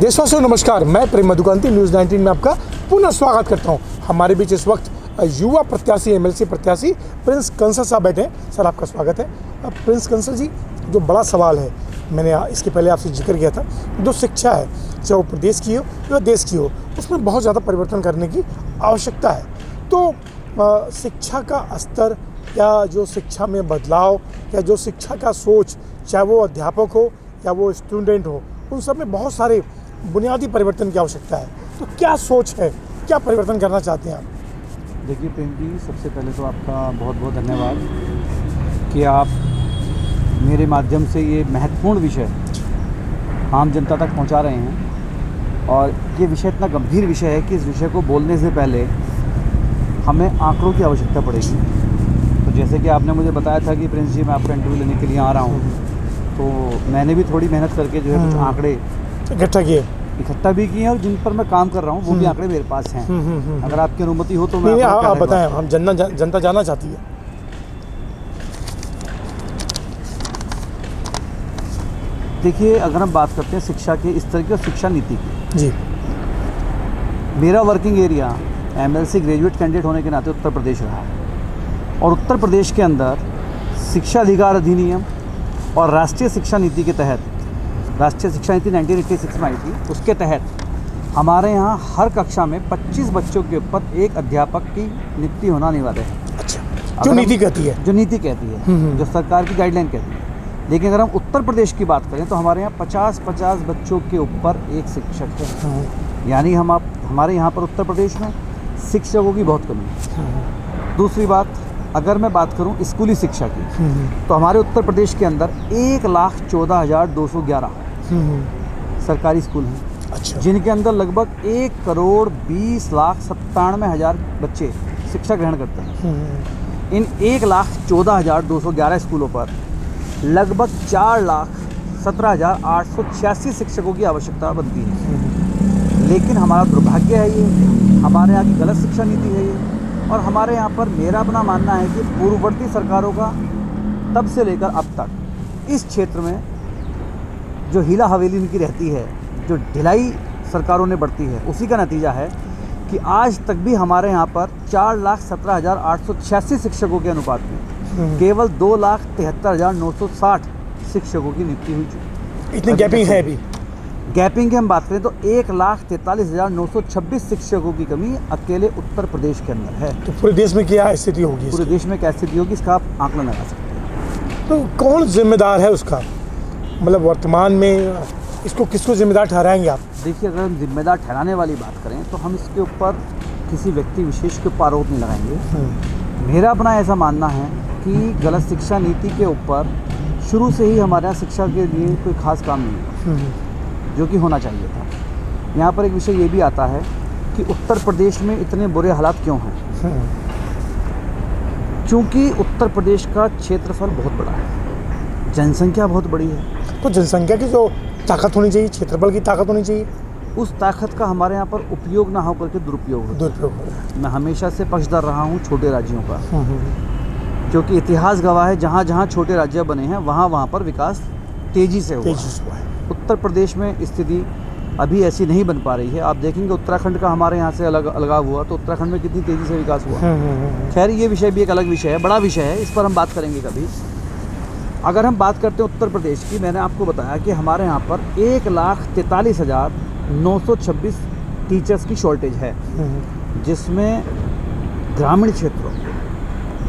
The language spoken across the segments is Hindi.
देशवासियों नमस्कार, मैं प्रेम मधुकांती न्यूज़ 19 में आपका पुनः स्वागत करता हूं। हमारे बीच इस वक्त युवा प्रत्याशी एमएलसी प्रत्याशी प्रिंस कंसल साहब बैठे हैं। सर आपका स्वागत है। प्रिंस कंसल जी, जो बड़ा सवाल है, मैंने इसके पहले आपसे जिक्र किया था, जो शिक्षा है, चाहे वो प्रदेश की हो या देश की हो, उसमें बहुत ज़्यादा परिवर्तन करने की आवश्यकता है। तो शिक्षा का स्तर या जो शिक्षा में बदलाव या जो शिक्षा का सोच, चाहे वो अध्यापक हो या वो स्टूडेंट हो, उन सब में बहुत सारे बुनियादी परिवर्तन की आवश्यकता है। तो क्या सोच है, क्या परिवर्तन करना चाहते हैं आप? देखिए प्रेम जी, सबसे पहले तो आपका बहुत बहुत धन्यवाद कि आप मेरे माध्यम से ये महत्वपूर्ण विषय आम जनता तक पहुंचा रहे हैं। और ये विषय इतना गंभीर विषय है कि इस विषय को बोलने से पहले हमें आंकड़ों की आवश्यकता पड़ेगी। तो जैसे कि आपने मुझे बताया था कि प्रिंस जी मैं आपका इंटरव्यू लेने के लिए आ रहा हूँ, तो मैंने भी थोड़ी मेहनत करके जो है कुछ आंकड़े इकट्ठा भी किए हैं और जिन पर मैं काम कर रहा हूँ वो भी आंकड़े मेरे पास हैं। अगर आपकी अनुमति हो तो मैं आप बताएं, हम जनता जानना चाहती है। देखिए, अगर हम बात करते हैं शिक्षा के इस तरह की और शिक्षा नीति की, जी, मेरा working area MLC graduate candidate होने के नाते उत्तर प्रदेश रहा है। और उत्तर प्रदेश के अंदर शिक्षा अधिकार अधिनियम और राष्ट्रीय शिक्षा नीति के तहत, राष्ट्रीय शिक्षा नीति 1986 में आई थी, उसके तहत हमारे यहाँ हर कक्षा में 25 बच्चों के ऊपर एक अध्यापक की नियुक्ति होना अनिवार्य है। अच्छा, जो नीति कहती है, जो सरकार की गाइडलाइन कहती है। लेकिन अगर हम उत्तर प्रदेश की बात करें तो हमारे यहाँ 50-50 बच्चों के ऊपर एक शिक्षक है। यानी हमारे यहाँ पर उत्तर प्रदेश में शिक्षकों की बहुत कमी है। दूसरी बात, अगर मैं बात करूं स्कूली शिक्षा की, तो हमारे उत्तर प्रदेश के अंदर 1,14,211 सरकारी स्कूल हैं। अच्छा, जिनके अंदर लगभग 1,20,97,000 बच्चे शिक्षा ग्रहण करते हैं। इन 1,14,211 स्कूलों पर लगभग 4,17,886 शिक्षकों की आवश्यकता बनती है। लेकिन हमारा दुर्भाग्य है ये, हमारे यहाँ की गलत शिक्षा नीति है ये। और हमारे यहाँ पर मेरा अपना मानना है कि पूर्ववर्ती सरकारों का तब से लेकर अब तक इस क्षेत्र में जो हीला हवेली इनकी रहती है, जो ढिलाई सरकारों ने बढ़ती है, उसी का नतीजा है कि आज तक भी हमारे यहाँ पर 4,17,886 शिक्षकों के अनुपात में केवल 2,73,960 शिक्षकों की नियुक्ति हुई। इतनी गैपिंग है अभी। गैपिंग की हम बात करें तो 1,43,926 शिक्षकों की कमी अकेले उत्तर प्रदेश के अंदर है। तो पूरे देश में क्या स्थिति होगी? पूरे देश में क्या स्थिति होगी, इसका आप आंकलन लगा सकते हैं। तो कौन जिम्मेदार है उसका, मतलब वर्तमान में इसको किसको जिम्मेदार ठहराएंगे आप? देखिए, अगर हम जिम्मेदार ठहराने वाली बात करें तो हम इसके ऊपर किसी व्यक्ति विशेष के ऊपर आरोप नहीं लगाएंगे। मेरा अपना ऐसा मानना है कि गलत शिक्षा नीति के ऊपर शुरू से ही हमारे यहाँ शिक्षा के लिए कोई खास काम नहीं है, जो कि होना चाहिए था। यहाँ पर एक विषय ये भी आता है कि उत्तर प्रदेश में इतने बुरे हालात क्यों हैं। क्योंकि उत्तर प्रदेश का क्षेत्रफल बहुत बड़ा है, जनसंख्या बहुत बड़ी है। तो जनसंख्या की जो ताकत होनी चाहिए, क्षेत्रफल की ताकत होनी चाहिए, उस ताकत का हमारे यहाँ पर उपयोग ना होकर के दुरुपयोग हो रहा है। मैं हमेशा से पक्षधर रहा हूँ छोटे राज्यों का, क्योंकि इतिहास गवाह है जहाँ जहाँ छोटे राज्य बने हैं वहाँ पर विकास तेज़ी से हुआ है। उत्तर प्रदेश में स्थिति अभी ऐसी नहीं बन पा रही है। आप देखेंगे उत्तराखंड का हमारे यहाँ से अलगाव हुआ तो उत्तराखंड में कितनी तेज़ी से विकास हुआ। खैर, ये विषय भी एक अलग विषय है, बड़ा विषय है, इस पर हम बात करेंगे कभी। अगर हम बात करते हैं उत्तर प्रदेश की, मैंने आपको बताया कि हमारे यहाँ पर 1,43,926 टीचर्स की शॉर्टेज है, जिसमें ग्रामीण क्षेत्रों,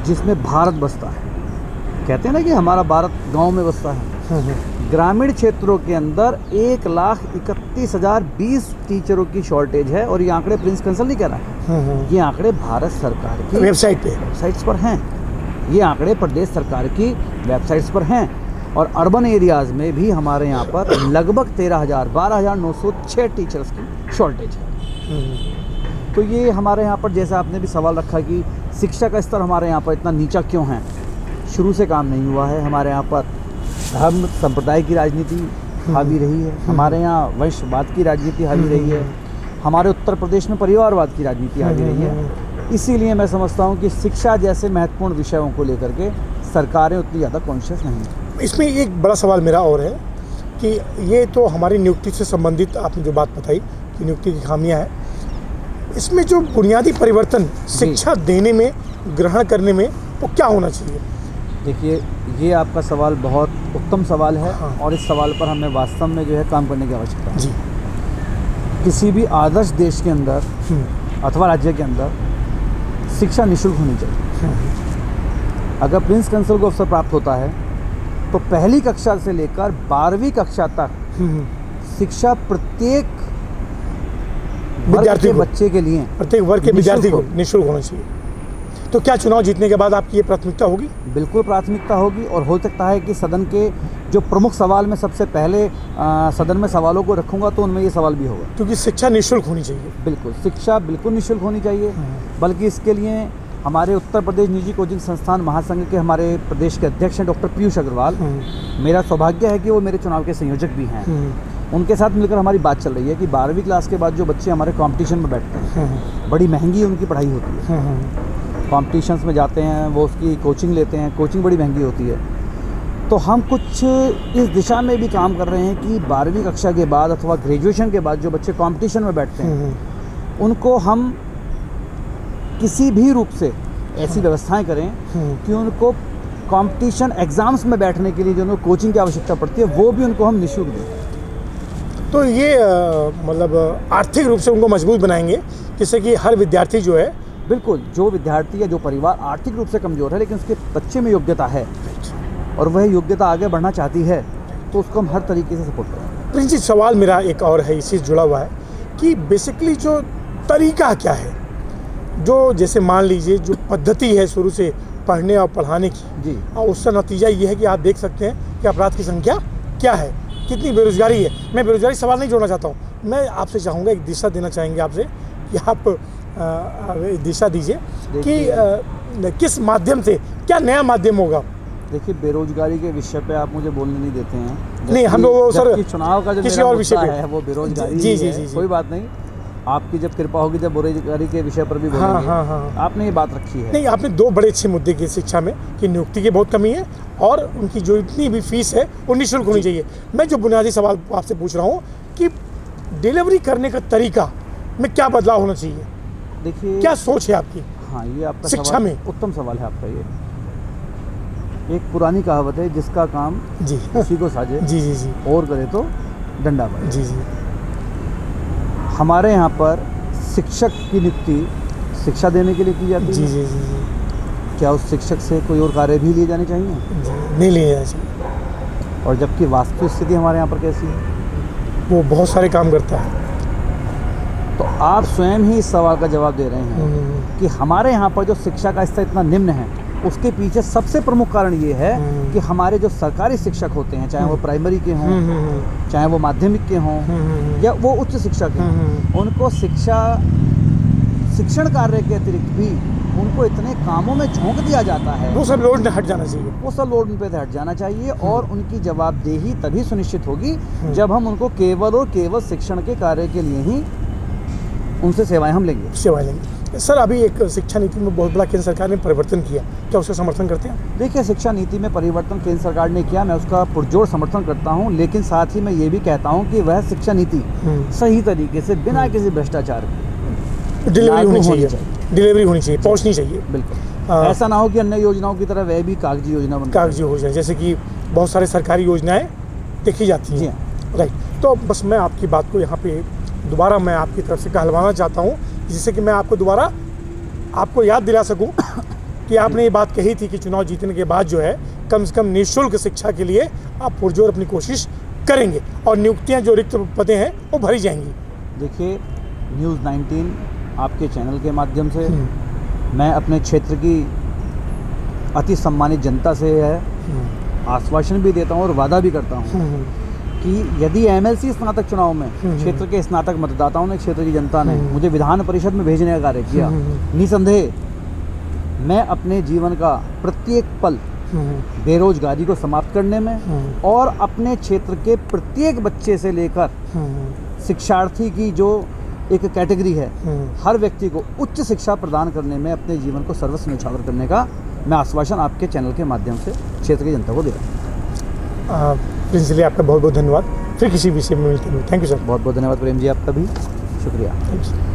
जिसमें भारत बसता है। कहते हैं ना कि हमारा भारत गाँव में बसता है। ग्रामीण क्षेत्रों के अंदर 1,31,020 टीचरों की शॉर्टेज है। और ये आंकड़े प्रिंस कंसल नहीं कह रहा है, ये आंकड़े भारत सरकार की वेबसाइट्स पर हैं। ये आंकड़े प्रदेश सरकार की वेबसाइट्स पर हैं। और अर्बन एरियाज़ में भी हमारे यहाँ पर लगभग 12,906 टीचर्स की शॉर्टेज है। तो ये हमारे यहाँ पर, जैसा आपने भी सवाल रखा कि शिक्षा का स्तर हमारे यहाँ पर इतना नीचा क्यों है, शुरू से काम नहीं हुआ है। हमारे यहाँ पर धर्म संप्रदाय की राजनीति हावी रही है, हमारे यहाँ वंशवाद की राजनीति हावी रही है, हमारे उत्तर प्रदेश में परिवारवाद की राजनीति हावी रही है। इसीलिए मैं समझता हूँ कि शिक्षा जैसे महत्वपूर्ण विषयों को लेकर के सरकारें उतनी ज़्यादा कॉन्शियस नहीं हैं। इसमें एक बड़ा सवाल मेरा और है कि ये तो हमारी नियुक्ति से संबंधित आपने जो बात बताई कि नियुक्ति की खामियां हैं, इसमें जो बुनियादी परिवर्तन शिक्षा देने में, ग्रहण करने में, वो क्या होना चाहिए? देखिए, ये आपका सवाल बहुत उत्तम सवाल है। हाँ। और इस सवाल पर हमें वास्तव में जो है काम करने की आवश्यकता है। जी। किसी भी आदर्श देश के अंदर अथवा राज्य के अंदर शिक्षा निःशुल्क होनी चाहिए। अगर प्रिंस कंसल को अवसर प्राप्त होता है तो पहली कक्षा से लेकर 12वीं कक्षा तक शिक्षा प्रत्येक विद्यार्थी के को, बच्चे के लिए, प्रत्येक वर्ग के विद्यार्थी को निःशुल्क निःशुल्क होना चाहिए। तो क्या चुनाव जीतने के बाद आपकी ये प्राथमिकता होगी? बिल्कुल प्राथमिकता होगी। और हो सकता है कि सदन के जो प्रमुख सवाल में सबसे पहले सदन में सवालों को रखूंगा तो उनमें ये सवाल भी होगा। क्योंकि शिक्षा निःशुल्क होनी चाहिए। बिल्कुल, शिक्षा बिल्कुल निःशुल्क होनी चाहिए। बल्कि इसके लिए हमारे उत्तर प्रदेश निजी कोचिंग संस्थान महासंघ के हमारे प्रदेश के अध्यक्ष हैं डॉक्टर पीयूष अग्रवाल। मेरा सौभाग्य है कि वो मेरे चुनाव के संयोजक भी हैं। उनके साथ मिलकर हमारी बात चल रही है कि 12वीं क्लास के बाद जो बच्चे हमारे कंपटीशन में बैठते हैं, बड़ी महंगी उनकी पढ़ाई होती है। कॉम्पिटिशन्स में जाते हैं, वो उसकी कोचिंग लेते हैं, कोचिंग बड़ी महंगी होती है। तो हम कुछ इस दिशा में भी काम कर रहे हैं कि 12वीं कक्षा के बाद अथवा ग्रेजुएशन के बाद जो बच्चे कंपटीशन में बैठते हैं, उनको हम किसी भी रूप से ऐसी व्यवस्थाएं करें कि उनको कंपटीशन एग्ज़ाम्स में बैठने के लिए जो उनको कोचिंग की आवश्यकता पड़ती है वो भी उनको हम निःशुल्क दें। तो ये मतलब आर्थिक रूप से उनको मजबूत बनाएंगे, जिससे कि हर विद्यार्थी जो है, बिल्कुल, जो विद्यार्थी या जो परिवार आर्थिक रूप से कमज़ोर है लेकिन उसके बच्चे में योग्यता है और वह योग्यता आगे बढ़ना चाहती है, तो उसको हम हर तरीके से सपोर्ट करें। प्रिंस जी, सवाल मेरा एक और है, इसी से जुड़ा हुआ है कि बेसिकली जो तरीका क्या है, जो जैसे मान लीजिए जो पद्धति है शुरू से पढ़ने और पढ़ाने की जी, और उसका नतीजा ये है कि आप देख सकते हैं कि अपराध की संख्या क्या है, कितनी बेरोजगारी है। मैं बेरोजगारी सवाल नहीं जोड़ना चाहता हूँ, मैं आपसे चाहूँगा, एक दिशा देना चाहेंगे आपसे कि आप दिशा दीजिए कि किस माध्यम से, क्या नया माध्यम होगा? देखिए, बेरोजगारी के विषय पे आप मुझे बोलने नहीं देते हैं। नहीं, हम लोग सर चुनाव का जो किसी मेरा और विषय मुद्दा पे है वो बेरोजगारी जी, ही जी, है। जी, जी। कोई बात नहीं, आपकी जब कृपा होगी जब बेरोजगारी के विषय पर भी बोलेंगे। हाँ। आपने ये बात रखी है। नहीं, आपने दो बड़े अच्छे मुद्दे किए शिक्षा में कि नियुक्ति की बहुत कमी है और उनकी जो इतनी भी फीस है वो निःशुल्क होनी चाहिए। मैं जो बुनियादी सवाल आपसे पूछ रहा हूँ कि डिलीवरी करने का तरीका में क्या बदलाव होना चाहिए? देखिए, क्या सोच है आपकी? हाँ, ये आपका शिक्षा सवाल में उत्तम सवाल है आपका। ये एक पुरानी कहावत है, जिसका काम जी उसी को साजे, जी जी जी और करे तो डंडा मारे। जी जी हमारे यहाँ पर शिक्षक की नियुक्ति शिक्षा देने के लिए की जाती जी है। जी जी जी क्या उस शिक्षक से कोई और कार्य भी लिए जाने चाहिए? जी, नहीं ले जाना चाहिए। और जबकि वास्तविक स्थिति हमारे यहाँ पर कैसी है? वो बहुत सारे काम करता है। तो आप स्वयं ही इस सवाल का जवाब दे रहे हैं कि हमारे यहाँ पर जो शिक्षा का स्तर इतना निम्न है, उसके पीछे सबसे प्रमुख कारण ये है कि हमारे जो सरकारी शिक्षक होते हैं, चाहे वो प्राइमरी के हों, चाहे वो माध्यमिक के हों या वो उच्च शिक्षा के हों, उनको शिक्षण कार्य के अतिरिक्त भी उनको इतने कामों में झोंक दिया जाता है, वो सब लोड हट जाना चाहिए। वो सब लोड उन पे हट जाना चाहिए। और उनकी जवाबदेही तभी सुनिश्चित होगी जब हम उनको केवल और केवल शिक्षण के कार्य के लिए ही उनसे सेवाएं हम लेंगे। सेवाएं लेंगे। सर, अभी एक शिक्षा नीति में बहुत बड़ा केंद्र सरकार ने परिवर्तन किया, क्या उसका समर्थन करते हैं? देखिए, शिक्षा नीति में परिवर्तन केंद्र सरकार ने किया, मैं उसका पुरजोर समर्थन करता हूं, लेकिन साथ ही मैं ये भी कहता हूं कि वह शिक्षा नीति सही तरीके से बिना किसी भ्रष्टाचार के डिलीवरी होनी चाहिए, डिलीवरी होनी चाहिए, पहुंचनी चाहिए। बिल्कुल, ऐसा ना हो कि अन्य योजनाओं की तरह वह भी कागजी योजना बन कागजी हो जाए, जैसे कि बहुत सारे सरकारी योजनाएं देखी जाती हैं। राइट। तो बस मैं आपकी बात को यहाँ पे दोबारा मैं आपकी तरफ से कहलवाना चाहता हूँ, जिससे कि मैं आपको दोबारा आपको याद दिला सकूं कि आपने ये बात कही थी कि चुनाव जीतने के बाद जो है कम से कम निःशुल्क शिक्षा के लिए आप पुरजोर अपनी कोशिश करेंगे और नियुक्तियां जो रिक्त पदे हैं वो भरी जाएंगी। देखिए, न्यूज़ 19 आपके चैनल के माध्यम से मैं अपने क्षेत्र की अति सम्मानित जनता से है आश्वासन भी देता हूँ और वादा भी करता हूँ कि यदि एमएलसी स्नातक चुनाव में क्षेत्र के स्नातक मतदाताओं ने, क्षेत्र की जनता ने मुझे विधान परिषद में भेजने का कार्य किया, निसंदेह मैं अपने जीवन का प्रत्येक पल बेरोजगारी को समाप्त करने में और अपने क्षेत्र के प्रत्येक बच्चे से लेकर शिक्षार्थी की जो एक कैटेगरी है, हर व्यक्ति को उच्च शिक्षा प्रदान करने में अपने जीवन को सर्वस्व न्यौछावर करने का मैं आश्वासन आपके चैनल के माध्यम से क्षेत्र की जनता को दे रहा हूँ। प्रिंस जी आपका बहुत बहुत धन्यवाद। फिर किसी विषय में मिलते हैं। Thank you sir. बहुत बहुत धन्यवाद प्रेम जी, आपका भी शुक्रिया। Thank you.